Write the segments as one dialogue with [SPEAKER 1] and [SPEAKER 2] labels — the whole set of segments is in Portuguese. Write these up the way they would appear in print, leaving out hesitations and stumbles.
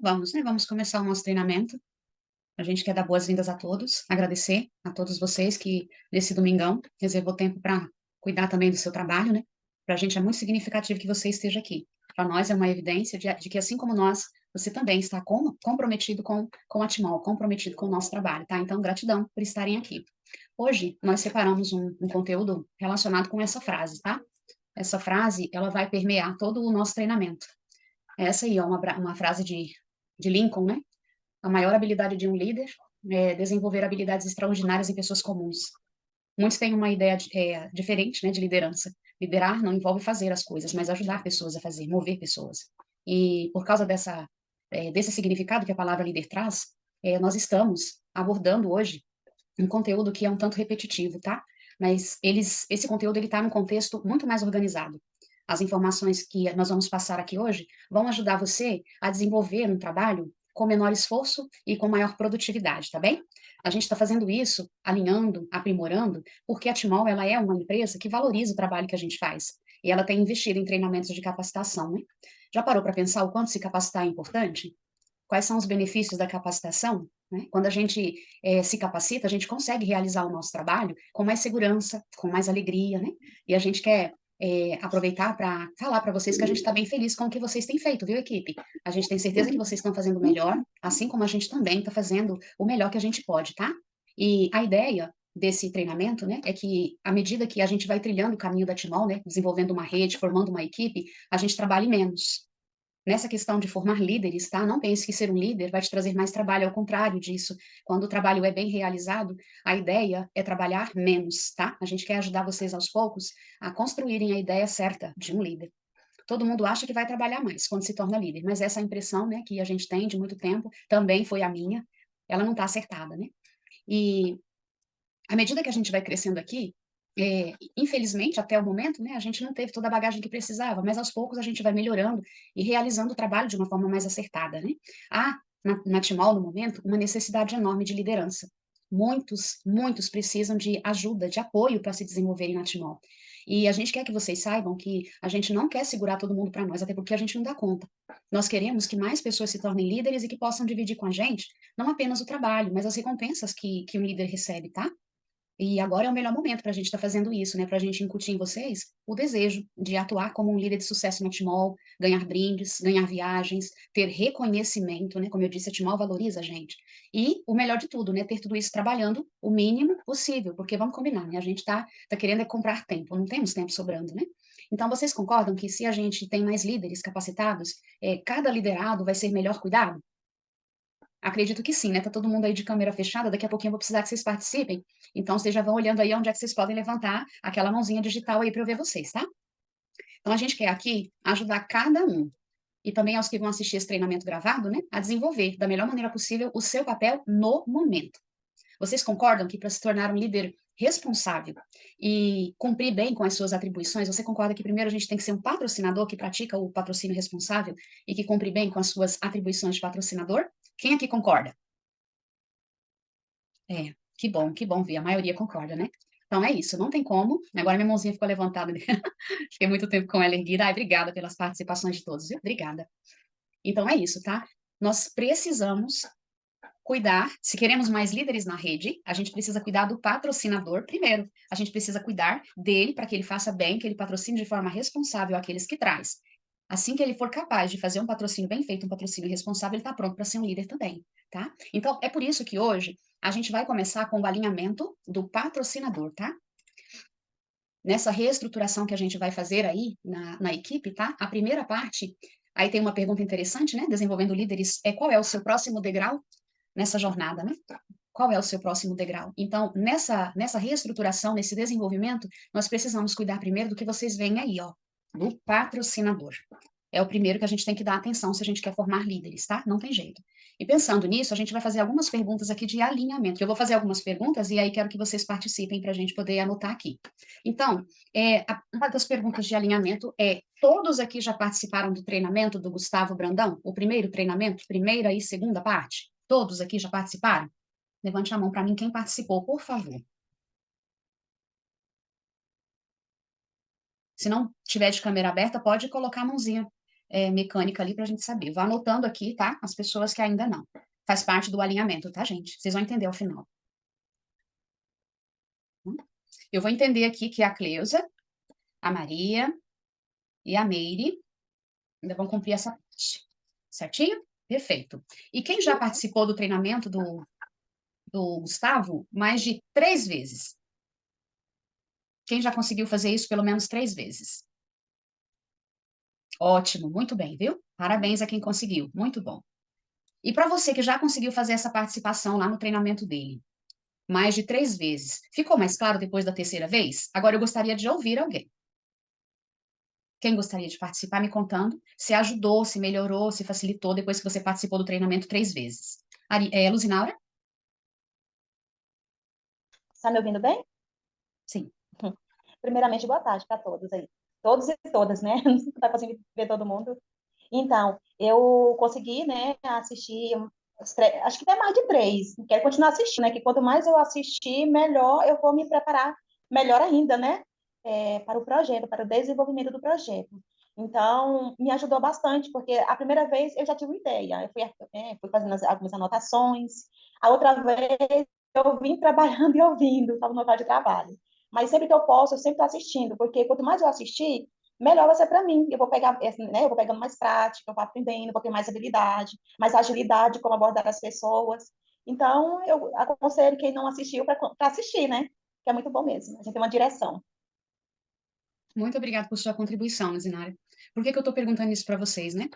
[SPEAKER 1] Vamos, né? Vamos começar o nosso treinamento. A gente quer dar boas-vindas a todos, agradecer a todos vocês que, nesse domingão, reservou tempo para cuidar também do seu trabalho, né? Para a gente é muito significativo que você esteja aqui. Para nós é uma evidência de que, assim como nós, você também está comprometido com a Timol, comprometido com o nosso trabalho, tá? Então, gratidão por estarem aqui. Hoje, nós separamos um conteúdo relacionado com essa frase, tá? Essa frase, ela vai permear todo o nosso treinamento. Essa aí é uma frase de Lincoln, né? A maior habilidade de um líder é desenvolver habilidades extraordinárias em pessoas comuns. Muitos têm uma ideia diferente, né, de liderança. Liderar não envolve fazer as coisas, mas ajudar pessoas a fazer, mover pessoas. E por causa desse significado que a palavra líder traz, nós estamos abordando hoje um conteúdo que é um tanto repetitivo, tá? Mas esse conteúdo ele está num contexto muito mais organizado. As informações que nós vamos passar aqui hoje vão ajudar você a desenvolver um trabalho com menor esforço e com maior produtividade, tá bem? A gente está fazendo isso, alinhando, aprimorando, porque a Timol ela é uma empresa que valoriza o trabalho que a gente faz e ela tem investido em treinamentos de capacitação, né? Já parou para pensar o quanto se capacitar é importante? Quais são os benefícios da capacitação? Né? Quando a gente se capacita, a gente consegue realizar o nosso trabalho com mais segurança, com mais alegria, né? E a gente quer aproveitar para falar para vocês que a gente está bem feliz com o que vocês têm feito, viu, equipe? A gente tem certeza que vocês estão fazendo o melhor, assim como a gente também está fazendo o melhor que a gente pode, tá? E a ideia desse treinamento, né, é que à medida que a gente vai trilhando o caminho da Timol, né, desenvolvendo uma rede, formando uma equipe, a gente trabalhe menos, nessa questão de formar líderes, tá? Não pense que ser um líder vai te trazer mais trabalho, ao contrário disso. Quando o trabalho é bem realizado, a ideia é trabalhar menos, tá? A gente quer ajudar vocês aos poucos a construírem a ideia certa de um líder. Todo mundo acha que vai trabalhar mais quando se torna líder, mas essa impressão, né, que a gente tem de muito tempo, também foi a minha, ela não está acertada, né? E à medida que a gente vai crescendo aqui, infelizmente, até o momento, né, a gente não teve toda a bagagem que precisava, mas aos poucos a gente vai melhorando e realizando o trabalho de uma forma mais acertada, né? Há, na Timol, no momento, uma necessidade enorme de liderança. Muitos precisam de ajuda, de apoio para se desenvolverem na Timol. E a gente quer que vocês saibam que a gente não quer segurar todo mundo para nós, até porque a gente não dá conta. Nós queremos que mais pessoas se tornem líderes e que possam dividir com a gente não apenas o trabalho, mas as recompensas que um líder recebe, tá? E agora é o melhor momento para a gente estar fazendo isso, né? Para a gente incutir em vocês o desejo de atuar como um líder de sucesso na Timol, ganhar brindes, ganhar viagens, ter reconhecimento, né? Como eu disse, a Timol valoriza a gente. E o melhor de tudo, né? Ter tudo isso trabalhando o mínimo possível, porque vamos combinar, né? A gente tá querendo é comprar tempo, não temos tempo sobrando, né? Então, vocês concordam que se a gente tem mais líderes capacitados, cada liderado vai ser melhor cuidado? Acredito que sim, né? Tá todo mundo aí de câmera fechada, daqui a pouquinho eu vou precisar que vocês participem. Então, vocês já vão olhando aí onde é que vocês podem levantar aquela mãozinha digital aí para eu ver vocês, tá? Então, a gente quer aqui ajudar cada um, e também aos que vão assistir esse treinamento gravado, né, a desenvolver da melhor maneira possível o seu papel no momento. Vocês concordam que para se tornar um líder responsável e cumprir bem com as suas atribuições, você concorda que primeiro a gente tem que ser um patrocinador que pratica o patrocínio responsável e que cumpre bem com as suas atribuições de patrocinador? Quem aqui concorda? Que bom ver, a maioria concorda, né? Então é isso, não tem como. Agora minha mãozinha ficou levantada, fiquei muito tempo com ela erguida. Ai, obrigada pelas participações de todos, viu? Obrigada. Então é isso, tá? Nós precisamos cuidar, se queremos mais líderes na rede, a gente precisa cuidar do patrocinador primeiro. A gente precisa cuidar dele para que ele faça bem, que ele patrocine de forma responsável aqueles que traz. Assim que ele for capaz de fazer um patrocínio bem feito, um patrocínio responsável, ele está pronto para ser um líder também, tá? Então, é por isso que hoje a gente vai começar com o alinhamento do patrocinador, tá? Nessa reestruturação que a gente vai fazer aí na equipe, tá? A primeira parte, aí tem uma pergunta interessante, né? Desenvolvendo líderes, qual é o seu próximo degrau nessa jornada, né? Qual é o seu próximo degrau? Então, nessa reestruturação, nesse desenvolvimento, nós precisamos cuidar primeiro do que vocês veem aí, ó, do patrocinador. É o primeiro que a gente tem que dar atenção se a gente quer formar líderes, tá? Não tem jeito. E pensando nisso, a gente vai fazer algumas perguntas aqui de alinhamento. Eu vou fazer algumas perguntas e aí quero que vocês participem para a gente poder anotar aqui. Então, uma das perguntas de alinhamento é: todos aqui já participaram do treinamento do Gustavo Brandão? O primeiro treinamento, primeira e segunda parte? Todos aqui já participaram? Levante a mão para mim quem participou, por favor. Se não tiver de câmera aberta, pode colocar a mãozinha mecânica ali para a gente saber. Vou anotando aqui, tá? As pessoas que ainda não. Faz parte do alinhamento, tá, gente? Vocês vão entender ao final. Eu vou entender aqui que a Cleusa, a Maria e a Meire ainda vão cumprir essa parte. Certinho? Perfeito. E quem já participou do treinamento do Gustavo mais de 3 vezes? Quem já conseguiu fazer isso pelo menos 3 vezes? Ótimo, muito bem, viu? Parabéns a quem conseguiu, muito bom. E para você que já conseguiu fazer essa participação lá no treinamento dele, mais de 3 vezes, ficou mais claro depois da terceira vez? Agora eu gostaria de ouvir alguém. Quem gostaria de participar me contando se ajudou, se melhorou, se facilitou depois que você participou do treinamento 3 vezes? Luzinaura?
[SPEAKER 2] Está me ouvindo bem?
[SPEAKER 1] Sim.
[SPEAKER 2] Primeiramente, boa tarde para todos aí. Todos e todas, né? Não está conseguindo ver todo mundo. Então, eu consegui, né, assistir, acho que até mais de 3. Quero continuar assistindo, né? Que quanto mais eu assistir, melhor eu vou me preparar, melhor ainda, né? Para o projeto, para o desenvolvimento do projeto. Então, me ajudou bastante, porque a primeira vez eu já tive uma ideia. Eu fui fazendo algumas anotações. A outra vez eu vim trabalhando e ouvindo, estava no local de trabalho. Mas sempre que eu posso, eu sempre estou assistindo, porque quanto mais eu assistir, melhor vai ser para mim. Eu vou pegar, né, eu vou pegando mais prática, eu vou aprendendo, vou ter mais habilidade, mais agilidade como abordar as pessoas. Então, eu aconselho quem não assistiu para assistir, né? Que é muito bom mesmo. A gente tem uma direção.
[SPEAKER 1] Muito obrigada por sua contribuição, Luzinara. Por que que eu estou perguntando isso para vocês, né?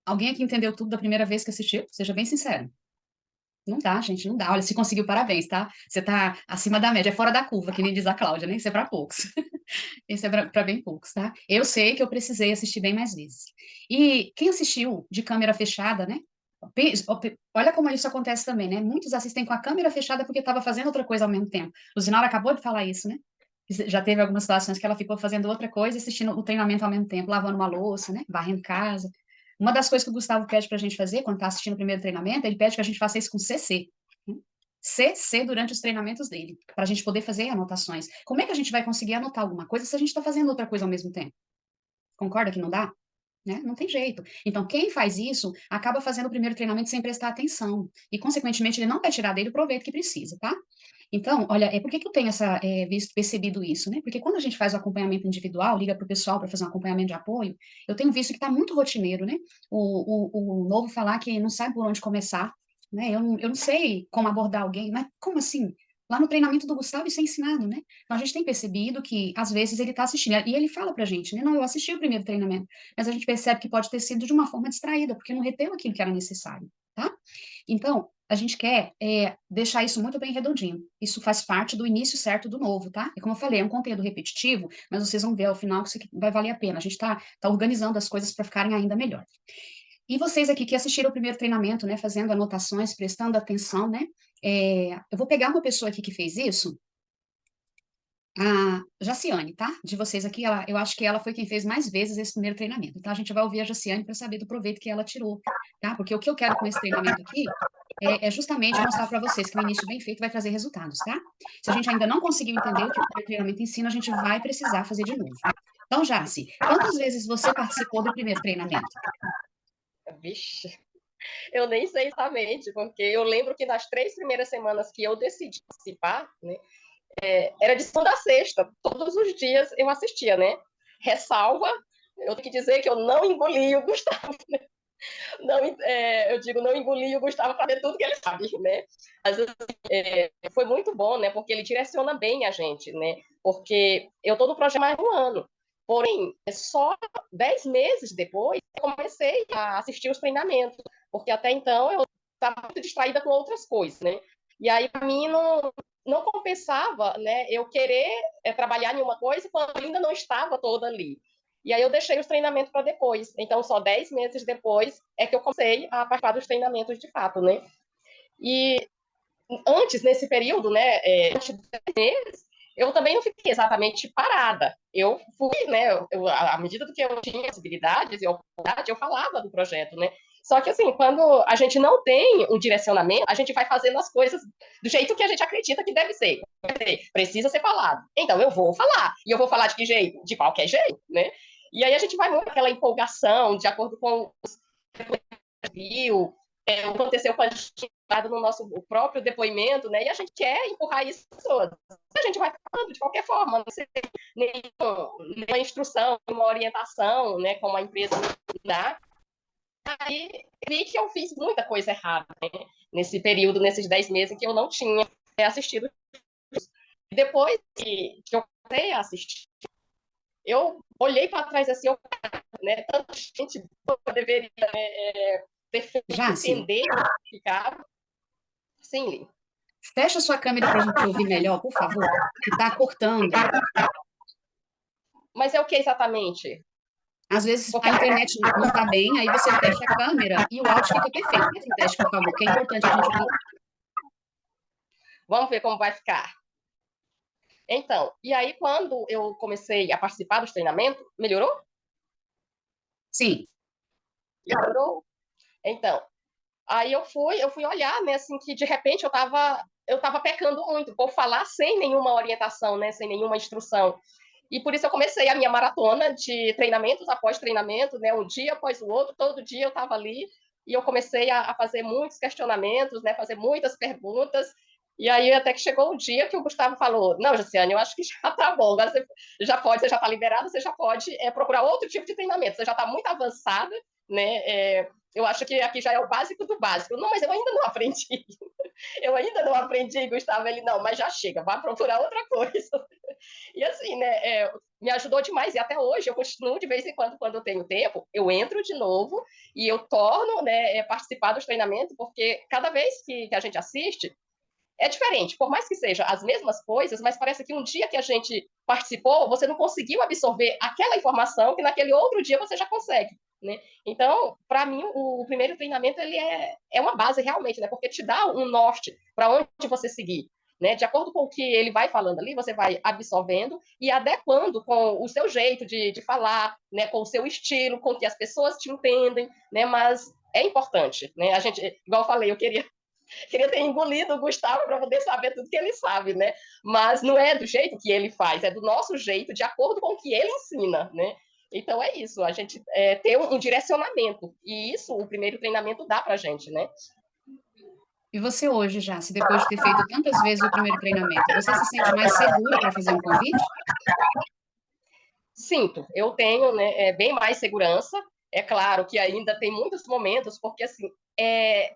[SPEAKER 1] Alguém aqui entendeu tudo da primeira vez que assistiu? Seja bem sincero. Não dá, gente, não dá. Olha, se conseguiu, parabéns, tá? Você tá acima da média, é fora da curva, que nem diz a Cláudia, né? Isso é para poucos. Isso é para bem poucos, tá? Eu sei que eu precisei assistir bem mais vezes. E quem assistiu de câmera fechada, né? Olha como isso acontece também, né? Muitos assistem com a câmera fechada porque estava fazendo outra coisa ao mesmo tempo. O Zinara acabou de falar isso, né? Já teve algumas situações que ela ficou fazendo outra coisa, assistindo o treinamento ao mesmo tempo, lavando uma louça, né? Varrendo casa. Uma das coisas que o Gustavo pede para a gente fazer quando está assistindo o primeiro treinamento, ele pede que a gente faça isso com CC. Né? CC durante os treinamentos dele, para a gente poder fazer anotações. Como é que a gente vai conseguir anotar alguma coisa se a gente está fazendo outra coisa ao mesmo tempo? Concorda que não dá? Né? Não tem jeito. Então, quem faz isso acaba fazendo o primeiro treinamento sem prestar atenção. E, consequentemente, ele não vai tirar dele o proveito que precisa, tá? Então, olha, por que que eu tenho percebido isso, né? Porque quando a gente faz o acompanhamento individual, liga para o pessoal para fazer um acompanhamento de apoio, eu tenho visto que está muito rotineiro, né? O novo falar que não sabe por onde começar, né? Eu não sei como abordar alguém, mas como assim? Lá no treinamento do Gustavo isso é ensinado, né? Então a gente tem percebido que às vezes ele está assistindo, e ele fala pra gente, né? Não, eu assisti o primeiro treinamento, mas a gente percebe que pode ter sido de uma forma distraída, porque não reteu aquilo que era necessário, tá? Então, a gente quer deixar isso muito bem redondinho. Isso faz parte do início certo do novo, tá? E como eu falei, é um conteúdo repetitivo, mas vocês vão ver ao final que isso aqui vai valer a pena. A gente está organizando as coisas para ficarem ainda melhor. E vocês aqui que assistiram o primeiro treinamento, né, fazendo anotações, prestando atenção, né? Eu vou pegar uma pessoa aqui que fez isso, a Jaciane, tá? De vocês aqui, eu acho que ela foi quem fez mais vezes esse primeiro treinamento. Então, a gente vai ouvir a Jaciane para saber do proveito que ela tirou, tá? Porque o que eu quero com esse treinamento aqui é justamente mostrar para vocês que o início bem feito vai trazer resultados, tá? Se a gente ainda não conseguiu entender o que o treinamento ensina, a gente vai precisar fazer de novo. Então, Jaci, quantas vezes você participou do primeiro treinamento?
[SPEAKER 3] Vixe, eu nem sei exatamente, porque eu lembro que nas 3 primeiras semanas que eu decidi participar, né, era de segunda a sexta, todos os dias eu assistia, né? Ressalva, eu tenho que dizer que eu não engoli o Gustavo, né? Não, eu digo, não engoli o Gustavo para ver tudo que ele sabe, né? Mas assim, foi muito bom, né? Porque ele direciona bem a gente, né? Porque eu estou no projeto há mais de um ano. Porém, só 10 meses depois, eu comecei a assistir os treinamentos, porque até então eu estava muito distraída com outras coisas, né? E aí, para mim, não compensava, né? Eu querer trabalhar em uma coisa quando ainda não estava toda ali. E aí eu deixei os treinamentos para depois. Então, só 10 meses depois é que eu comecei a participar dos treinamentos de fato, né? E antes, nesse período, né, antes de 10 meses, eu também não fiquei exatamente parada. Eu fui, né, à medida do que eu tinha possibilidades e oportunidade, eu falava do projeto, né? Só que, assim, quando a gente não tem um direcionamento, a gente vai fazendo as coisas do jeito que a gente acredita que deve ser. Precisa ser falado. Então, eu vou falar. E eu vou falar de que jeito? De qualquer jeito, né? E aí a gente vai muito aquela empolgação, de acordo com os viu, aconteceu com a gente no nosso próprio depoimento, né? E a gente quer empurrar isso para as pessoas. A gente vai falando de qualquer forma, não sei nenhuma instrução, nenhuma orientação, né? Como a empresa dá. Aí vi que eu fiz muita coisa errada, né? Nesse período, nesses 10 meses em que eu não tinha assistido. Depois que eu comecei a assistir, eu olhei para trás assim, né? Tanta gente deveria ter feito entender, ficar. Sim, Li.
[SPEAKER 1] Fecha sua câmera para a gente ouvir melhor, por favor, que está cortando.
[SPEAKER 3] Mas é o que exatamente?
[SPEAKER 1] Às vezes a internet não está bem, aí você fecha a câmera e o áudio fica perfeito. Faz um teste, por favor, que é importante a gente ouvir.
[SPEAKER 3] Vamos ver como vai ficar. Então, e aí quando eu comecei a participar dos treinamentos, melhorou?
[SPEAKER 1] Sim.
[SPEAKER 3] Melhorou? Então, aí eu fui olhar, né, assim, que de repente eu tava pecando muito por falar sem nenhuma orientação, né, sem nenhuma instrução. E por isso eu comecei a minha maratona de treinamentos após treinamento, né, um dia após o outro, todo dia eu estava ali e eu comecei a fazer muitos questionamentos, né, fazer muitas perguntas. E aí até que chegou o dia que o Gustavo falou: não, Jaciane, eu acho que já tá bom, agora você já está liberado, você já pode procurar outro tipo de treinamento, você já está muito avançada, né? Eu acho que aqui já é o básico do básico. Não, mas eu ainda não aprendi. Eu ainda não aprendi, Gustavo. Ele, não, mas já chega, vá procurar outra coisa. E assim, né, me ajudou demais. E até hoje eu continuo de vez em quando eu tenho tempo, eu entro de novo e eu torno, né, participar dos treinamentos, porque cada vez que a gente assiste, é diferente, por mais que seja as mesmas coisas, mas parece que um dia que a gente participou, você não conseguiu absorver aquela informação que naquele outro dia você já consegue, né? Então, para mim, o primeiro treinamento ele é uma base realmente, né? Porque te dá um norte para onde você seguir, né? De acordo com o que ele vai falando ali, você vai absorvendo e adequando com o seu jeito de falar, né? Com o seu estilo, com que as pessoas te entendem, né? Mas é importante, né? A gente, igual eu falei, eu queria ter engolido o Gustavo para poder saber tudo que ele sabe, né? Mas não é do jeito que ele faz, é do nosso jeito, de acordo com o que ele ensina, né? Então é isso, a gente ter um direcionamento, e isso o primeiro treinamento dá para a gente, né?
[SPEAKER 1] E você hoje já, se depois de ter feito tantas vezes o primeiro treinamento, você se sente mais segura para fazer um convite?
[SPEAKER 3] Sinto, eu tenho, né, bem mais segurança. É claro que ainda tem muitos momentos, porque assim,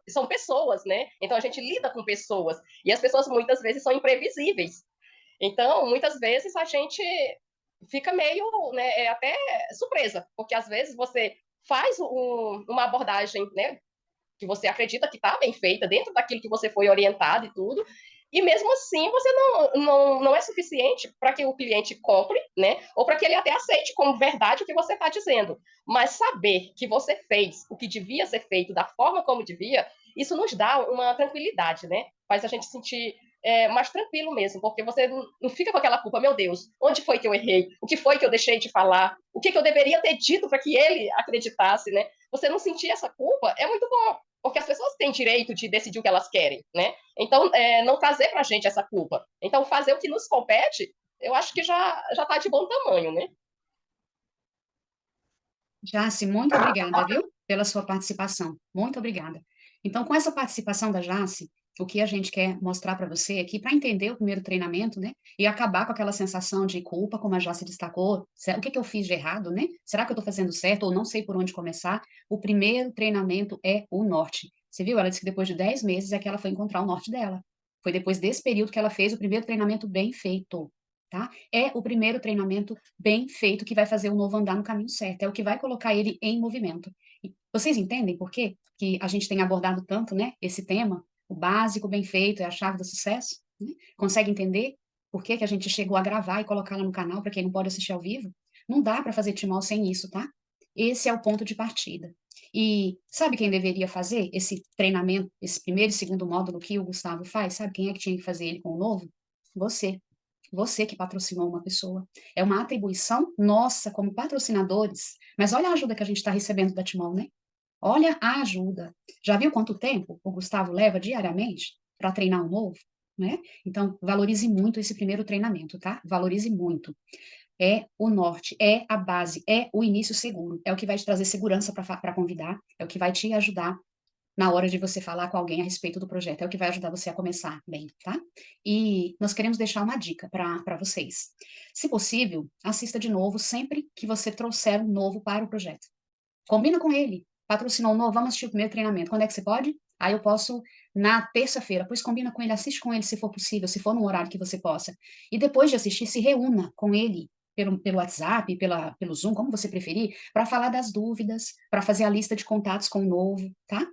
[SPEAKER 3] são pessoas, né? Então a gente lida com pessoas e as pessoas muitas vezes são imprevisíveis. Então, muitas vezes a gente fica meio, né, até surpresa, porque às vezes você faz uma abordagem, né, que você acredita que está bem feita, dentro daquilo que você foi orientado e tudo, e mesmo assim você não é suficiente para que o cliente compre, né? Ou para que ele até aceite como verdade o que você está dizendo. Mas saber que você fez o que devia ser feito da forma como devia, isso nos dá uma tranquilidade, né? Faz a gente sentir mais tranquilo mesmo, porque você não fica com aquela culpa, meu Deus, onde foi que eu errei? O que foi que eu deixei de falar? O que eu deveria ter dito para que ele acreditasse, né? Você não sentir essa culpa é muito bom, porque as pessoas têm direito de decidir o que elas querem, né? Então, não trazer para a gente essa culpa. Então, fazer o que nos compete, eu acho que já está de bom tamanho, né?
[SPEAKER 1] Jace, muito obrigada, viu, pela sua participação. Muito obrigada. Então, com essa participação da Jace, o que a gente quer mostrar para você aqui, para entender o primeiro treinamento, né, e acabar com aquela sensação de culpa, como a Jace destacou, o que eu fiz de errado, né? Será que eu estou fazendo certo ou não sei por onde começar? O primeiro treinamento é o norte. Você viu? Ela disse que depois de 10 meses é que ela foi encontrar o norte dela. Foi depois desse período que ela fez o primeiro treinamento bem feito. Tá? É o primeiro treinamento bem feito que vai fazer o novo andar no caminho certo, é o que vai colocar ele em movimento. E vocês entendem por quê que a gente tem abordado tanto, né, esse tema? O básico bem feito é a chave do sucesso? Né? Consegue entender por que que a gente chegou a gravar e colocar lá no canal para quem não pode assistir ao vivo? Não dá para fazer Timol sem isso, tá? Esse é o ponto de partida. E sabe quem deveria fazer esse treinamento, esse primeiro e segundo módulo que o Gustavo faz? Sabe quem é que tinha que fazer ele com o novo? Você. Você que patrocinou uma pessoa. É uma atribuição nossa como patrocinadores. Mas olha a ajuda que a gente está recebendo da Timon, né? Olha a ajuda. Já viu quanto tempo o Gustavo leva diariamente para treinar um novo? Né? Então, valorize muito esse primeiro treinamento, tá? Valorize muito. é o norte, é a base, é o início seguro, é o que vai te trazer segurança para convidar, é o que vai te ajudar na hora de você falar com alguém a respeito do projeto, é o que vai ajudar você a começar bem, tá? E nós queremos deixar uma dica para vocês. Se possível, assista de novo sempre que você trouxer um novo para o projeto. Combina com ele. Patrocinou um novo, vamos assistir o primeiro treinamento. Quando é que você pode? Aí eu posso na terça-feira. Pois combina com ele, assiste com ele se for possível, se for num horário que você possa. E depois de assistir, se reúna com ele pelo WhatsApp, pelo Zoom, como você preferir, para falar das dúvidas, para fazer a lista de contatos com o novo, tá?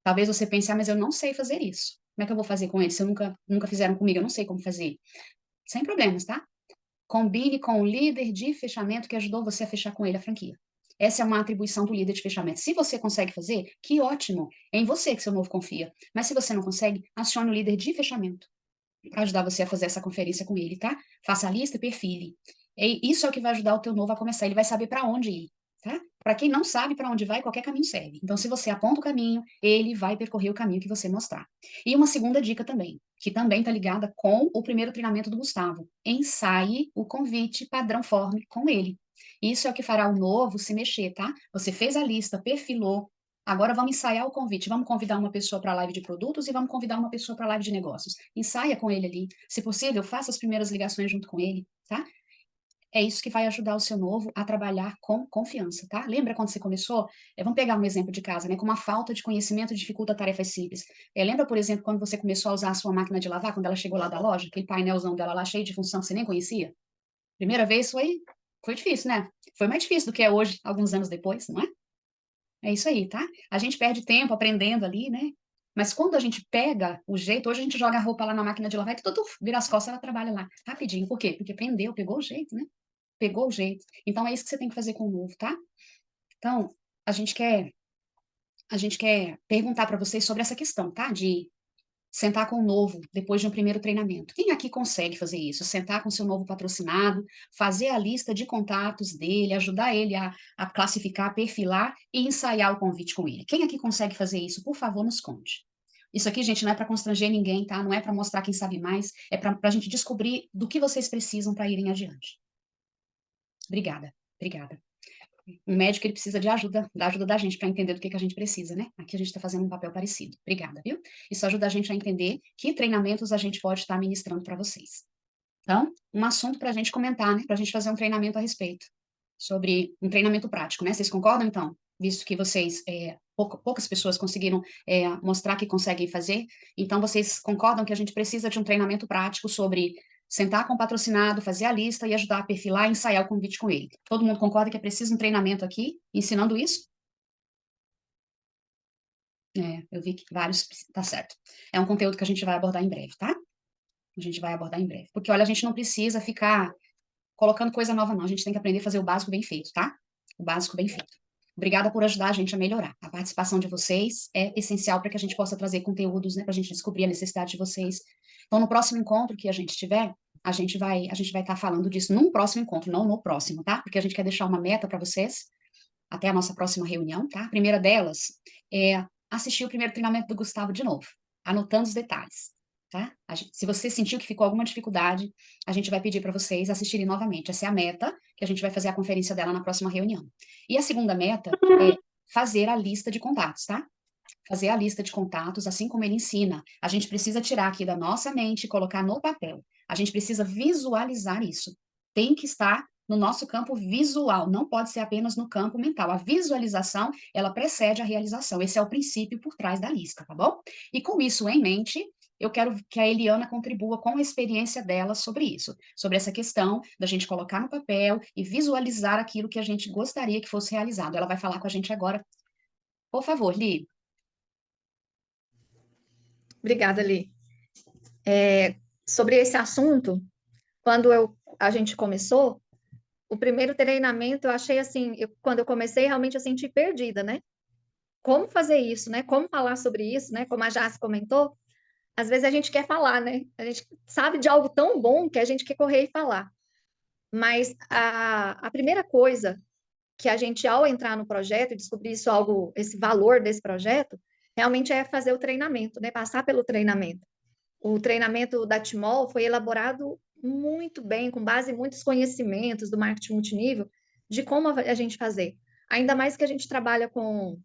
[SPEAKER 1] Talvez você pense, mas eu não sei fazer isso. Como é que eu vou fazer com ele? Se eu nunca fizeram comigo, eu não sei como fazer. Sem problemas, tá? Combine com o líder de fechamento que ajudou você a fechar com ele a franquia. Essa é uma atribuição do líder de fechamento. Se você consegue fazer, que ótimo. É em você que seu novo confia. Mas se você não consegue, acione o líder de fechamento para ajudar você a fazer essa conferência com ele, tá? Faça a lista e perfile. E isso é o que vai ajudar o teu novo a começar. Ele vai saber para onde ir, tá? Para quem não sabe para onde vai, qualquer caminho serve. Então, se você aponta o caminho, ele vai percorrer o caminho que você mostrar. E uma segunda dica também, que também está ligada com o primeiro treinamento do Gustavo. Ensaie o convite padrão forme com ele. Isso é o que fará o novo se mexer, tá? Você fez a lista, perfilou. Agora vamos ensaiar o convite. Vamos convidar uma pessoa para a live de produtos e vamos convidar uma pessoa para a live de negócios. Ensaia com ele ali. Se possível, faça as primeiras ligações junto com ele, tá? É isso que vai ajudar o seu novo a trabalhar com confiança, tá? Lembra quando você começou? Vamos pegar um exemplo de casa, né? Como a falta de conhecimento dificulta tarefas simples. Lembra, por exemplo, quando você começou a usar a sua máquina de lavar, quando ela chegou lá da loja, aquele painelzão dela lá cheio de função que você nem conhecia? Primeira vez foi difícil, né? Foi mais difícil do que é hoje, alguns anos depois, não é? É isso aí, tá? A gente perde tempo aprendendo ali, né? Mas quando a gente pega o jeito, hoje a gente joga a roupa lá na máquina de lavar e tudo vira as costas, ela trabalha lá rapidinho. Por quê? Porque aprendeu, pegou o jeito, né? Pegou o jeito. Então é isso que você tem que fazer com o novo, tá? Então, a gente quer a gente quer perguntar para vocês sobre essa questão, tá? De sentar com o novo depois de um primeiro treinamento. Quem aqui consegue fazer isso? Sentar com seu novo patrocinado, fazer a lista de contatos dele, ajudar ele a classificar, perfilar e ensaiar o convite com ele. Quem aqui consegue fazer isso? Por favor, nos conte. Isso aqui, gente, não é para constranger ninguém, tá? Não é para mostrar quem sabe mais, é para a gente descobrir do que vocês precisam para irem adiante. Obrigada, obrigada. Um médico, ele precisa de ajuda, da ajuda da gente para entender do que a gente precisa, né? Aqui a gente está fazendo um papel parecido. Obrigada, viu? Isso ajuda a gente a entender que treinamentos a gente pode estar ministrando para vocês. Então, um assunto para a gente comentar, né? Para a gente fazer um treinamento a respeito, sobre um treinamento prático, né? Vocês concordam, então? Visto que vocês, poucas pessoas conseguiram mostrar que conseguem fazer, então vocês concordam que a gente precisa de um treinamento prático sobre sentar com o patrocinado, fazer a lista e ajudar a perfilar e ensaiar o convite com ele. Todo mundo concorda que é preciso um treinamento aqui, ensinando isso? Eu vi que vários, tá certo. É um conteúdo que a gente vai abordar em breve, tá? A gente vai abordar em breve. Porque, olha, a gente não precisa ficar colocando coisa nova, não. A gente tem que aprender a fazer o básico bem feito, tá? O básico bem feito. Obrigada por ajudar a gente a melhorar. A participação de vocês é essencial para que a gente possa trazer conteúdos, né, para a gente descobrir a necessidade de vocês. Então, no próximo encontro que a gente tiver, a gente vai estar falando disso num próximo encontro, não no próximo, tá? Porque a gente quer deixar uma meta para vocês até a nossa próxima reunião, tá? A primeira delas é assistir o primeiro treinamento do Gustavo de novo, anotando os detalhes, tá? Se você sentiu que ficou alguma dificuldade, a gente vai pedir para vocês assistirem novamente. Essa é a meta, que a gente vai fazer a conferência dela na próxima reunião. E a segunda meta é fazer a lista de contatos, tá? Fazer a lista de contatos, assim como ele ensina. A gente precisa tirar aqui da nossa mente e colocar no papel. A gente precisa visualizar isso. Tem que estar no nosso campo visual, não pode ser apenas no campo mental. A visualização, ela precede a realização. Esse é o princípio por trás da lista, tá bom? E com isso em mente, eu quero que a Eliana contribua com a experiência dela sobre isso, sobre essa questão da gente colocar no papel e visualizar aquilo que a gente gostaria que fosse realizado. Ela vai falar com a gente agora. Por favor, Li.
[SPEAKER 4] Obrigada, Li. Sobre esse assunto, quando a gente começou, o primeiro treinamento, eu achei assim, quando eu comecei, realmente eu senti perdida, né? Como fazer isso, né? Como falar sobre isso, né? Como a Jace comentou, às vezes a gente quer falar, né? A gente sabe de algo tão bom que a gente quer correr e falar. Mas a primeira coisa que a gente, ao entrar no projeto e descobrir isso, esse valor desse projeto, realmente é fazer o treinamento, né? Passar pelo treinamento. O treinamento da Timol foi elaborado muito bem, com base em muitos conhecimentos do marketing multinível, de como a gente fazer. Ainda mais que a gente trabalha com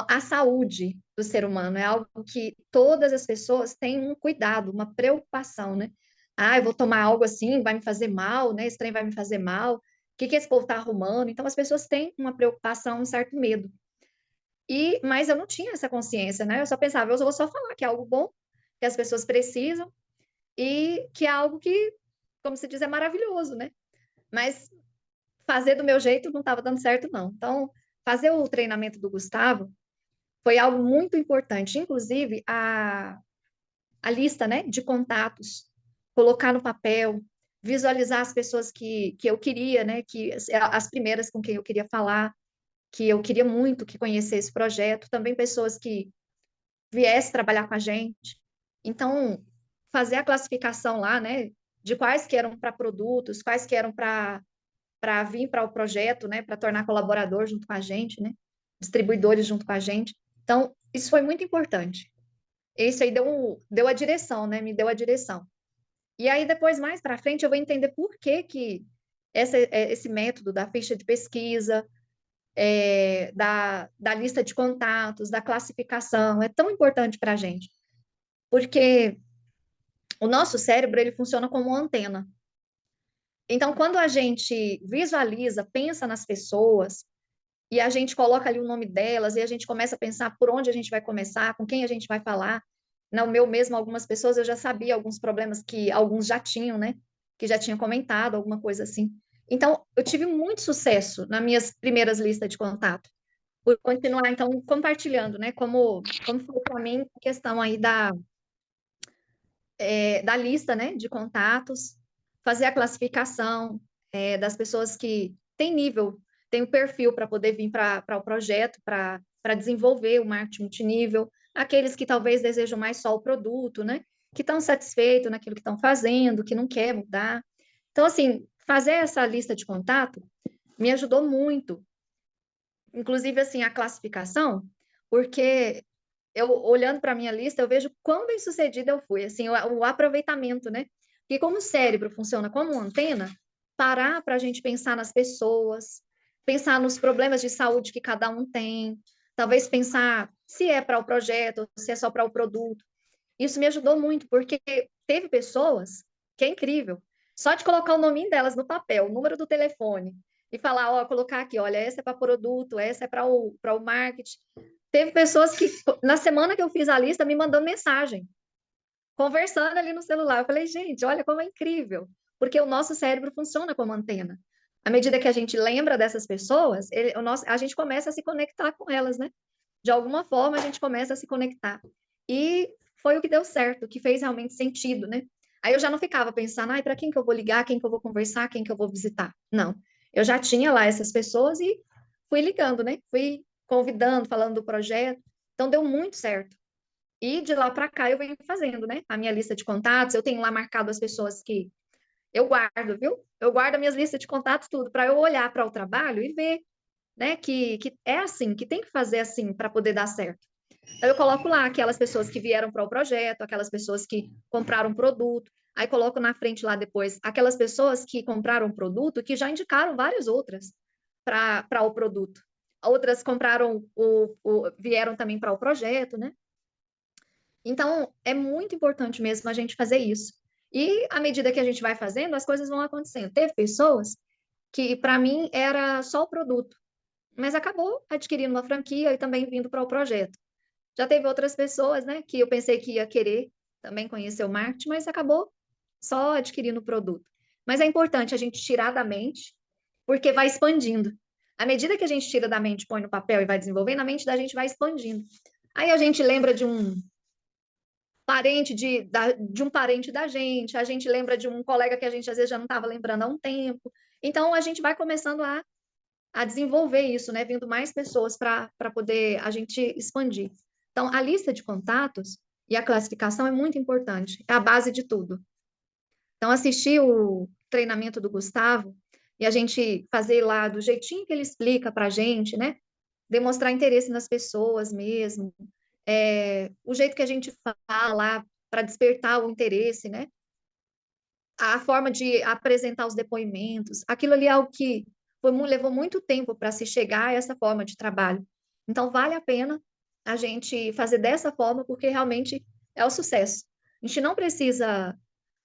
[SPEAKER 4] a saúde do ser humano, é algo que todas as pessoas têm um cuidado, uma preocupação, né? Ah, eu vou tomar algo assim, vai me fazer mal, né? Esse trem vai me fazer mal. O que que esse povo está arrumando? Então, as pessoas têm uma preocupação, um certo medo. Mas eu não tinha essa consciência, né? Eu só pensava, eu vou só falar que é algo bom, que as pessoas precisam e que é algo que, como se diz, é maravilhoso, né? Mas fazer do meu jeito não estava dando certo, não. Então, fazer o treinamento do Gustavo foi algo muito importante. Inclusive, a lista, né, de contatos, colocar no papel, visualizar as pessoas que eu queria, né, que as primeiras com quem eu queria falar, que eu queria muito que conhecesse o projeto, também pessoas que viessem trabalhar com a gente. Então, fazer a classificação lá, né, de quais que eram para produtos, quais que eram para vir para o projeto, né, para tornar colaborador junto com a gente, né, distribuidores junto com a gente. Então, isso foi muito importante. Isso aí deu a direção, né, me deu a direção. E aí, depois, mais para frente, eu vou entender por que que esse método da ficha de pesquisa, da lista de contatos, da classificação, é tão importante para a gente. Porque o nosso cérebro, ele funciona como uma antena. Então, quando a gente visualiza, pensa nas pessoas, e a gente coloca ali o nome delas, e a gente começa a pensar por onde a gente vai começar, com quem a gente vai falar. No meu mesmo, algumas pessoas eu já sabia alguns problemas que alguns já tinham, né? Que já tinham comentado, alguma coisa assim. Então, eu tive muito sucesso nas minhas primeiras listas de contato, por continuar, então, compartilhando, né? Como foi para mim a questão aí da lista, né? De contatos, fazer a classificação das pessoas que têm nível, têm o perfil para poder vir para o projeto, para desenvolver o marketing multinível, aqueles que talvez desejam mais só o produto, né? Que estão satisfeitos naquilo que estão fazendo, que não quer mudar. Então, assim, fazer essa lista de contato me ajudou muito, inclusive, assim, a classificação, porque eu, olhando para a minha lista, eu vejo quão bem-sucedida eu fui, assim, o aproveitamento, né? Porque como o cérebro funciona como uma antena, parar para a gente pensar nas pessoas, pensar nos problemas de saúde que cada um tem, talvez pensar se é para o projeto, se é só para o produto. Isso me ajudou muito, porque teve pessoas que é incrível. Só de colocar o nome delas no papel, o número do telefone, e falar, ó, colocar aqui, olha, essa é para produto, essa é para o marketing. Teve pessoas que, na semana que eu fiz a lista, me mandando mensagem, conversando ali no celular. Eu falei, gente, olha como é incrível, porque o nosso cérebro funciona como antena. À medida que a gente lembra dessas pessoas, a gente começa a se conectar com elas, né? De alguma forma, a gente começa a se conectar. E foi o que deu certo, o que fez realmente sentido, né? Aí eu já não ficava pensando, ai, para quem que eu vou ligar, quem que eu vou conversar, quem que eu vou visitar. Não. Eu já tinha lá essas pessoas e fui ligando, né? Fui convidando, falando do projeto. Então deu muito certo. E de lá para cá eu venho fazendo, né? A minha lista de contatos, eu tenho lá marcado as pessoas que eu guardo, viu? Eu guardo as minhas listas de contatos tudo para eu olhar para o trabalho e ver, né, que é assim, que tem que fazer assim para poder dar certo. Então, eu coloco lá aquelas pessoas que vieram para o projeto, aquelas pessoas que compraram produto, aí coloco na frente lá depois aquelas pessoas que compraram produto que já indicaram várias outras para o produto. Outras compraram, vieram também para o projeto, né? Então, é muito importante mesmo a gente fazer isso. E à medida que a gente vai fazendo, as coisas vão acontecendo. Teve pessoas que, para mim, era só o produto, mas acabou adquirindo uma franquia e também vindo para o projeto. Já teve outras pessoas, né, que eu pensei que ia querer também conhecer o marketing, mas acabou só adquirindo o produto. Mas é importante a gente tirar da mente, porque vai expandindo. À medida que a gente tira da mente, põe no papel e vai desenvolvendo, a mente da gente vai expandindo. Aí a gente lembra de um parente de um parente da gente, a gente lembra de um colega que a gente às vezes já não estava lembrando há um tempo. Então a gente vai começando a desenvolver isso, né? Vindo mais pessoas para poder a gente expandir. Então, a lista de contatos e a classificação é muito importante, é a base de tudo. Então, assistir o treinamento do Gustavo e a gente fazer lá do jeitinho que ele explica para a gente, né? Demonstrar interesse nas pessoas mesmo, o jeito que a gente fala para despertar o interesse, né? a forma de apresentar os depoimentos, aquilo ali é algo que levou muito tempo para se chegar a essa forma de trabalho. Então, vale a pena a gente fazer dessa forma, porque realmente é o sucesso. A gente não precisa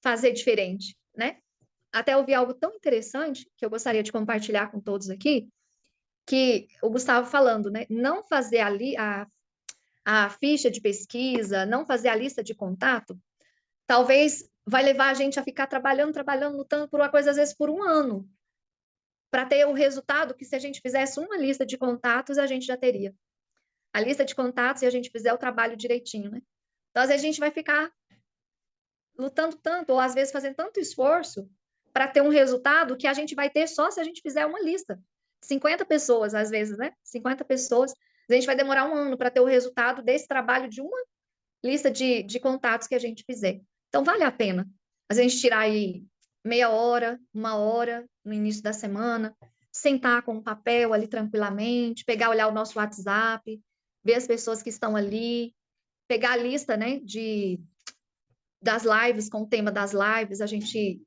[SPEAKER 4] fazer diferente, né? Até ouvi algo tão interessante que eu gostaria de compartilhar com todos aqui, que o Gustavo falando, né? Não fazer a ficha de pesquisa, não fazer a lista de contato, talvez vai levar a gente a ficar trabalhando, trabalhando, lutando por uma coisa, às vezes por um ano, para ter o resultado que se a gente fizesse uma lista de contatos, a gente já teria. A lista de contatos e a gente fizer o trabalho direitinho, né? Então, às vezes, a gente vai ficar lutando tanto, ou às vezes fazendo tanto esforço para ter um resultado que a gente vai ter só se a gente fizer uma lista. 50 pessoas, às vezes, né? 50 pessoas. A gente vai demorar um ano para ter o resultado desse trabalho de uma lista de contatos que a gente fizer. Então, vale a pena a gente tirar aí meia hora, uma hora no início da semana, sentar com um papel ali tranquilamente, pegar, olhar o nosso WhatsApp, ver as pessoas que estão ali, pegar a lista, né, das lives, com o tema das lives, a gente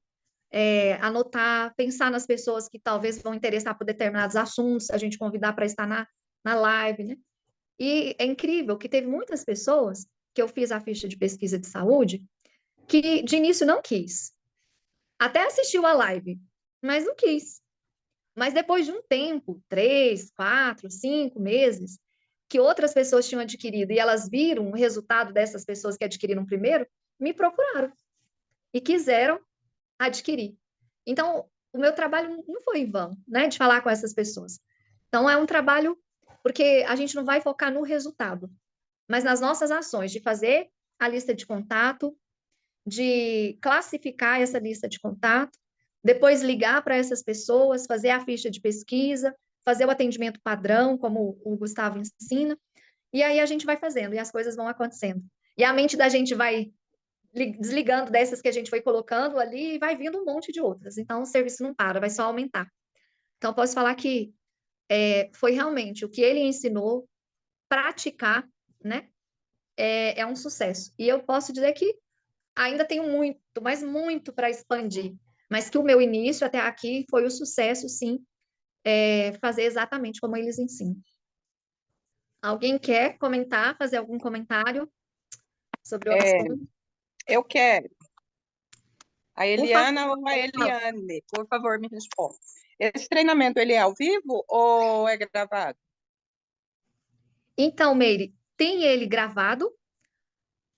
[SPEAKER 4] anotar, pensar nas pessoas que talvez vão interessar por determinados assuntos, a gente convidar para estar na live, né? E é incrível que teve muitas pessoas que eu fiz a ficha de pesquisa de saúde que de início não quis. Até assistiu a live, mas não quis. Mas depois de um tempo, 3, 4, 5 meses, que outras pessoas tinham adquirido e elas viram o resultado dessas pessoas que adquiriram primeiro, me procuraram e quiseram adquirir. Então, o meu trabalho não foi em vão, né, de falar com essas pessoas. Então, é um trabalho porque a gente não vai focar no resultado, mas nas nossas ações de fazer a lista de contato, de classificar essa lista de contato, depois ligar para essas pessoas, fazer a ficha de pesquisa, fazer o atendimento padrão, como o Gustavo ensina, e aí a gente vai fazendo e as coisas vão acontecendo. E a mente da gente vai desligando dessas que a gente foi colocando ali e vai vindo um monte de outras. Então, o serviço não para, vai só aumentar. Então, posso falar que foi realmente o que ele ensinou, praticar, né? É um sucesso. E eu posso dizer que ainda tenho muito, mas muito para expandir. Mas que o meu início até aqui foi o sucesso, sim, fazer exatamente como eles ensinam. Alguém quer comentar, fazer algum comentário sobre o
[SPEAKER 5] É,
[SPEAKER 4] assunto?
[SPEAKER 5] eu quero. A
[SPEAKER 4] Por favor,
[SPEAKER 5] Eliana ou a Eliane, por favor, me responda. Esse treinamento, ele é ao vivo ou é gravado?
[SPEAKER 4] então, Meire, tem ele gravado,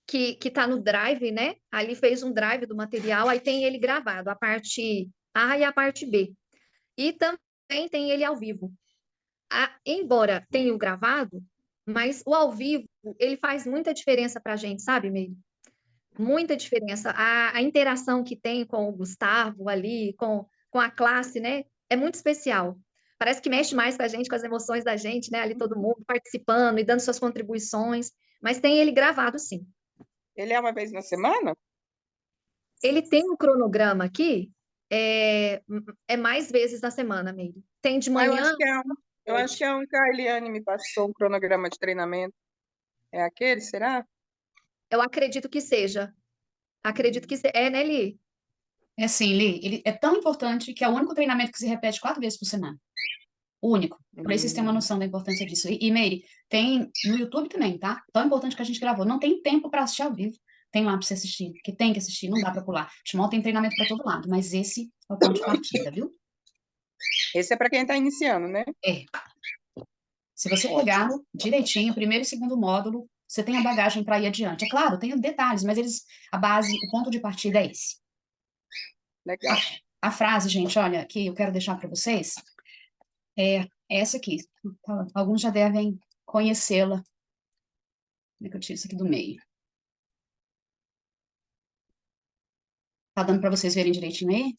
[SPEAKER 4] que está no Drive, né? Ali fez um Drive do material, aí tem ele gravado, a parte A e a parte B. E também tem ele ao vivo. Embora tenha o gravado, mas o ao vivo, ele faz muita diferença para a gente, sabe, Meire? Muita diferença. A interação que tem com o Gustavo ali, com a classe, né? É muito especial. Parece que mexe mais com a gente, com as emoções da gente, né? Ali todo mundo participando e dando suas contribuições. Mas tem ele gravado, sim.
[SPEAKER 5] Ele é uma vez na semana?
[SPEAKER 4] Ele tem um cronograma aqui, é, é mais vezes na semana, Meire. Tem de
[SPEAKER 5] Ah,
[SPEAKER 4] manhã,
[SPEAKER 5] eu acho que é um que a Eliane me passou um cronograma de treinamento. É aquele, será?
[SPEAKER 4] eu acredito que seja. Acredito que seja. É, né, Li?
[SPEAKER 1] É assim, Li, ele é tão importante que é o único treinamento que se repete 4 vezes por semana. O único. Por isso vocês têm uma noção da importância disso. E Meire, tem no YouTube também, tá? Tão importante que a gente gravou. Não tem tempo para assistir ao vivo. Tem lá para você assistir, que tem que assistir, não dá para pular. Timão tem treinamento para todo lado, mas esse é o ponto de partida, viu?
[SPEAKER 5] Esse é para quem está iniciando, né?
[SPEAKER 1] É. Se você
[SPEAKER 5] Ótimo.
[SPEAKER 1] pegar direitinho, primeiro e segundo módulo, você tem a bagagem para ir adiante. É claro, tem detalhes, mas a base, o ponto de partida é esse.
[SPEAKER 5] Legal.
[SPEAKER 1] A frase, gente, olha, que eu quero deixar para vocês é essa aqui. Alguns já devem conhecê-la. Como é que eu tiro isso aqui do meio? Tá dando para vocês verem direitinho aí?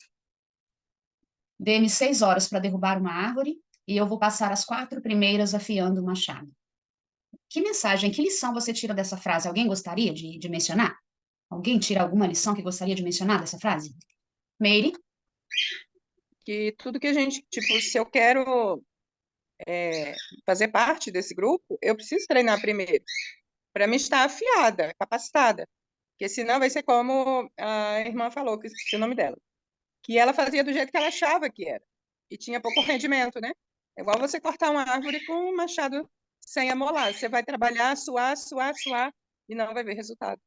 [SPEAKER 1] Dê-me 6 horas para derrubar uma árvore e eu vou passar as 4 primeiras afiando o machado. Que mensagem, que lição você tira dessa frase? Alguém gostaria de mencionar? Alguém tira alguma lição que gostaria de mencionar dessa frase? Meire?
[SPEAKER 5] Que tudo que a gente, tipo, se eu quero fazer parte desse grupo, eu preciso treinar primeiro, para me estar afiada, capacitada. Porque senão vai ser como a irmã falou, que eu esqueci o nome dela. Que ela fazia do jeito que ela achava que era. E tinha pouco rendimento, né? É igual você cortar uma árvore com um machado sem amolar. Você vai trabalhar, suar, suar, suar, e não vai ver resultado.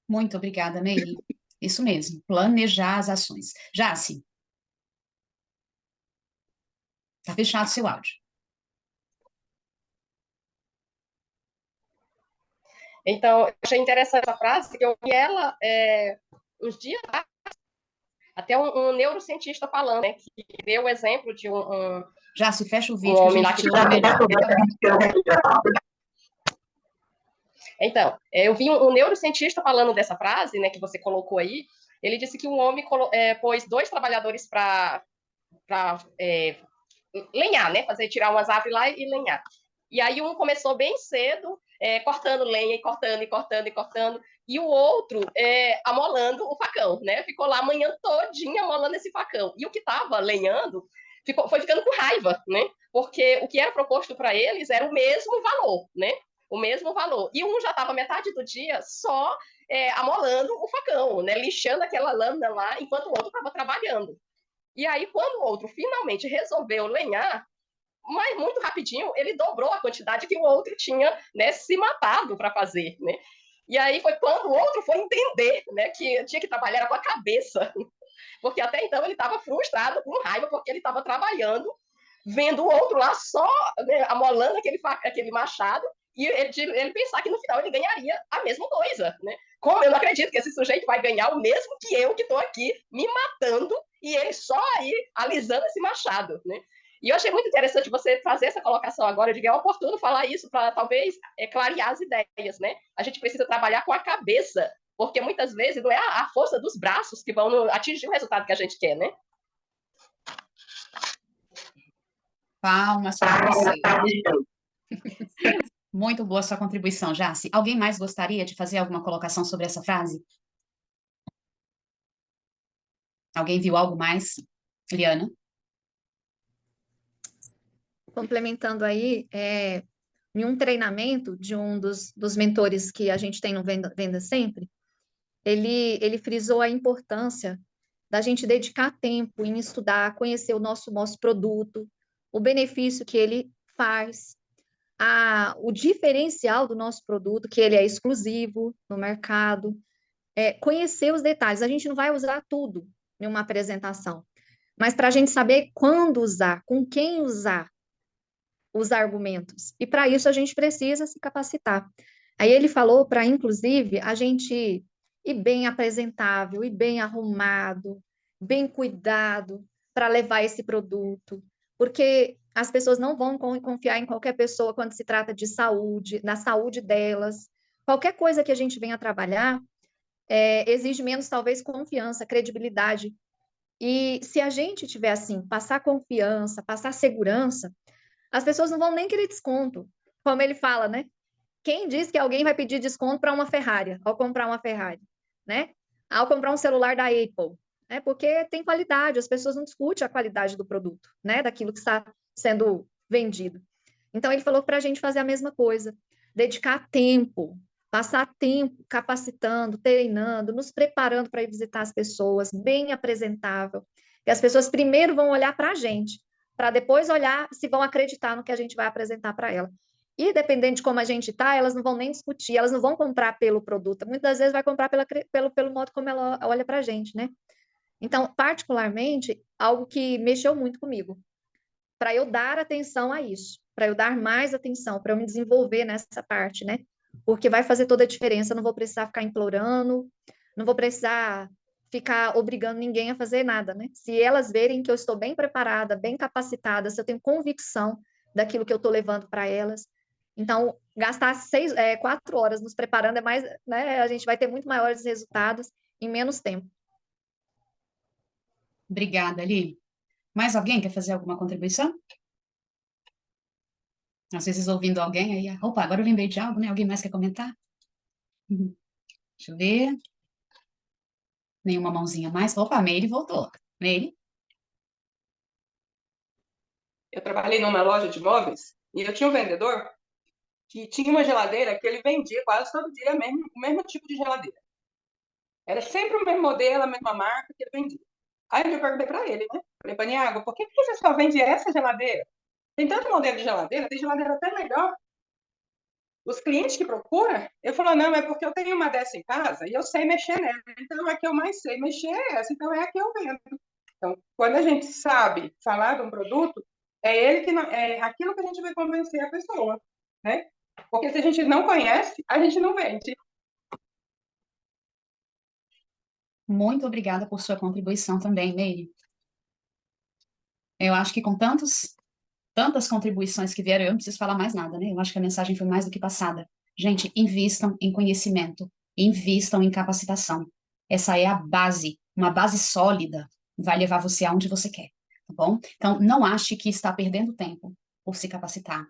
[SPEAKER 1] Muito obrigada, Meire. Isso mesmo, planejar as ações. Jace, tá fechado seu áudio.
[SPEAKER 3] Então, eu achei interessante essa frase, que eu vi ela uns dias atrás, até um neurocientista falando, né, que deu o exemplo de
[SPEAKER 1] Jace, fecha o
[SPEAKER 3] um
[SPEAKER 1] vídeo que a
[SPEAKER 3] homem lá
[SPEAKER 1] gente
[SPEAKER 3] que...
[SPEAKER 1] te ouve melhor.
[SPEAKER 3] Então, eu vi um neurocientista falando dessa frase, né, que você colocou aí. Ele disse que um homem pôs 2 trabalhadores para lenhar, né, tirar umas árvores lá e lenhar. E aí um começou bem cedo, cortando lenha, e cortando, e cortando, e cortando, e o outro amolando o facão, né? Ficou lá a manhã todinha amolando esse facão. E o que estava lenhando foi ficando com raiva, né? Porque o que era proposto para eles era o mesmo valor, né? O mesmo valor. E um já estava metade do dia só amolando o facão, né? Lixando aquela lâmina lá, enquanto o outro estava trabalhando. E aí, quando o outro finalmente resolveu lenhar, mas muito rapidinho ele dobrou a quantidade que o outro tinha, né, se matado para fazer, né? E aí foi quando o outro foi entender, né, que tinha que trabalhar com a cabeça, porque até então ele estava frustrado, com raiva, porque ele estava trabalhando, vendo o outro lá só, né, amolando aquele machado, e ele pensar que no final ele ganharia a mesma coisa, né? Como eu não acredito que esse sujeito vai ganhar o mesmo que eu, que estou aqui me matando, e ele só aí alisando esse machado, né? E eu achei muito interessante você fazer essa colocação agora. Eu digo, é oportuno falar isso para talvez clarear as ideias, né? A gente precisa trabalhar com a cabeça, porque muitas vezes não é a força dos braços que vão atingir o resultado que a gente quer, né?
[SPEAKER 1] Palmas para você. Muito boa sua contribuição, Jace. Alguém mais gostaria de fazer alguma colocação sobre essa frase? Alguém viu algo mais? Liana?
[SPEAKER 4] Complementando aí, em um treinamento de um dos mentores que a gente tem no Venda Sempre, ele frisou a importância da gente dedicar tempo em estudar, conhecer o nosso produto, o benefício que ele faz, o diferencial do nosso produto, que ele é exclusivo no mercado, conhecer os detalhes. A gente não vai usar tudo em uma apresentação, mas para a gente saber quando usar, com quem usar os argumentos. E para isso a gente precisa se capacitar. Aí ele falou para, inclusive, a gente ir bem apresentável, ir bem arrumado, bem cuidado para levar esse produto, porque as pessoas não vão confiar em qualquer pessoa quando se trata de saúde, na saúde delas. Qualquer coisa que a gente venha trabalhar exige menos, talvez, confiança, credibilidade. E se a gente tiver assim, passar confiança, passar segurança, as pessoas não vão nem querer desconto. Como ele fala, né? Quem diz que alguém vai pedir desconto para uma Ferrari, ao comprar uma Ferrari, né? Ao comprar um celular da Apple, né? Porque tem qualidade, as pessoas não discutem a qualidade do produto, né? Daquilo que está sendo vendido. Então, ele falou para a gente fazer a mesma coisa, dedicar tempo, passar tempo capacitando, treinando, nos preparando para ir visitar as pessoas, bem apresentável. E as pessoas primeiro vão olhar para a gente, para depois olhar se vão acreditar no que a gente vai apresentar para ela. E dependendo de como a gente está, elas não vão nem discutir, elas não vão comprar pelo produto. Muitas vezes vai comprar pelo modo como ela olha para a gente, né? Então, particularmente, algo que mexeu muito comigo, para eu dar atenção a isso, para eu dar mais atenção, para eu me desenvolver nessa parte, né? Porque vai fazer toda a diferença, eu não vou precisar ficar implorando, não vou precisar ficar obrigando ninguém a fazer nada, né? Se elas verem que eu estou bem preparada, bem capacitada, se eu tenho convicção daquilo que eu estou levando para elas, então gastar 4 horas nos preparando é mais, né? A gente vai ter muito maiores resultados em menos tempo.
[SPEAKER 1] Obrigada, Ali. Mais alguém quer fazer alguma contribuição? Às vezes ouvindo alguém aí, opa, agora eu lembrei de algo, né? Alguém mais quer comentar? Deixa eu ver. Nenhuma mãozinha mais. Opa, a Meire voltou. Meire?
[SPEAKER 5] Eu trabalhei numa loja de móveis e eu tinha um vendedor que tinha uma geladeira que ele vendia quase todo dia o mesmo tipo de geladeira. Era sempre o mesmo modelo, a mesma marca que ele vendia. Aí eu perguntei para ele, né? Falei, Paniago, por que você só vende essa geladeira? Tem tanto modelo de geladeira, tem geladeira até melhor. Os clientes que procuram, eu falo, não, é porque eu tenho uma dessa em casa e eu sei mexer nela. Então, a que eu mais sei mexer é essa, então é a que eu vendo. Então, quando a gente sabe falar de um produto, é ele que é aquilo que a gente vai convencer a pessoa, né? Porque se a gente não conhece, a gente não vende.
[SPEAKER 1] Muito obrigada por sua contribuição também, Meire. Eu acho que com tantas contribuições que vieram, eu não preciso falar mais nada, né? Eu acho que a mensagem foi mais do que passada. Gente, invistam em conhecimento, invistam em capacitação. Essa é a base, uma base sólida, vai levar você aonde você quer, tá bom? Então, não ache que está perdendo tempo por se capacitar.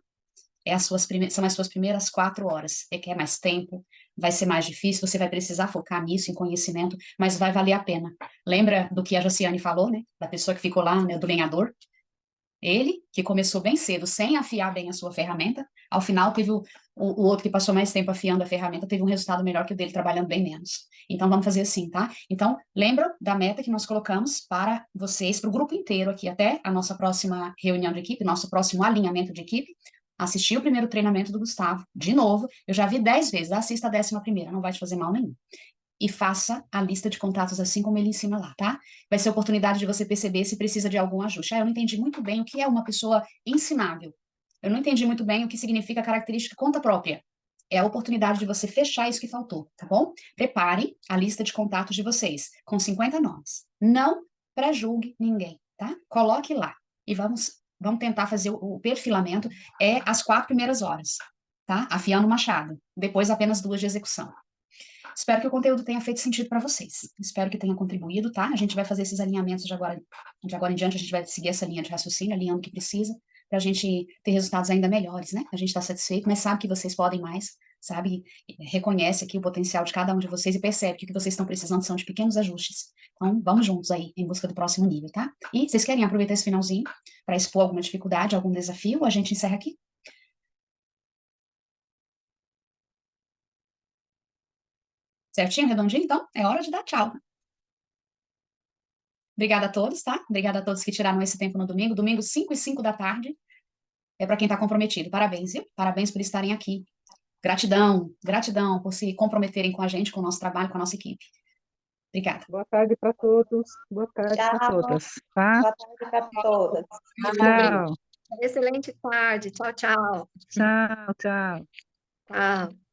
[SPEAKER 1] São as suas primeiras 4 horas. Requer mais tempo, vai ser mais difícil, você vai precisar focar nisso, em conhecimento, mas vai valer a pena. Lembra do que a Josiane falou, né? Da pessoa que ficou lá, né? Do lenhador? Ele, que começou bem cedo, sem afiar bem a sua ferramenta, ao final teve o outro que passou mais tempo afiando a ferramenta, teve um resultado melhor que o dele, trabalhando bem menos. Então, vamos fazer assim, tá? Então, lembra da meta que nós colocamos para vocês, para o grupo inteiro aqui, até a nossa próxima reunião de equipe, nosso próximo alinhamento de equipe, assistir o primeiro treinamento do Gustavo, de novo, eu já vi 10 vezes, assista a 11ª, não vai te fazer mal nenhum. E faça a lista de contatos assim como ele ensina lá, tá? Vai ser a oportunidade de você perceber se precisa de algum ajuste. Ah, eu não entendi muito bem o que é uma pessoa ensinável. Eu não entendi muito bem o que significa a característica conta própria. É a oportunidade de você fechar isso que faltou, tá bom? Preparem a lista de contatos de vocês, com 50 nomes. Não pré-julgue ninguém, tá? Coloque lá. E vamos tentar fazer o perfilamento as 4 primeiras horas, tá? Afiando o machado. Depois apenas 2 de execução. Espero que o conteúdo tenha feito sentido para vocês. Espero que tenha contribuído, tá? A gente vai fazer esses alinhamentos de agora em diante, a gente vai seguir essa linha de raciocínio, alinhando o que precisa, para a gente ter resultados ainda melhores, né? A gente está satisfeito, mas sabe que vocês podem mais, sabe? Reconhece aqui o potencial de cada um de vocês e percebe que o que vocês estão precisando são de pequenos ajustes. Então, vamos juntos aí, em busca do próximo nível, tá? E vocês querem aproveitar esse finalzinho para expor alguma dificuldade, algum desafio? Ou a gente encerra aqui? Certinho, redondinho? Então, é hora de dar tchau. Obrigada a todos, tá? Obrigada a todos que tiraram esse tempo no domingo. Domingo, 5h05 da tarde. É para quem está comprometido. Parabéns, viu? Parabéns por estarem aqui. Gratidão, gratidão por se comprometerem com a gente, com o nosso trabalho, com a nossa equipe. Obrigada.
[SPEAKER 6] Boa tarde para todos. Boa tarde para
[SPEAKER 2] Tchau.
[SPEAKER 6] todas. Tá?
[SPEAKER 2] Boa tarde para todas.
[SPEAKER 6] Tchau.
[SPEAKER 4] Excelente tarde. Tchau, tchau.
[SPEAKER 6] Tchau, tchau.
[SPEAKER 4] Tchau.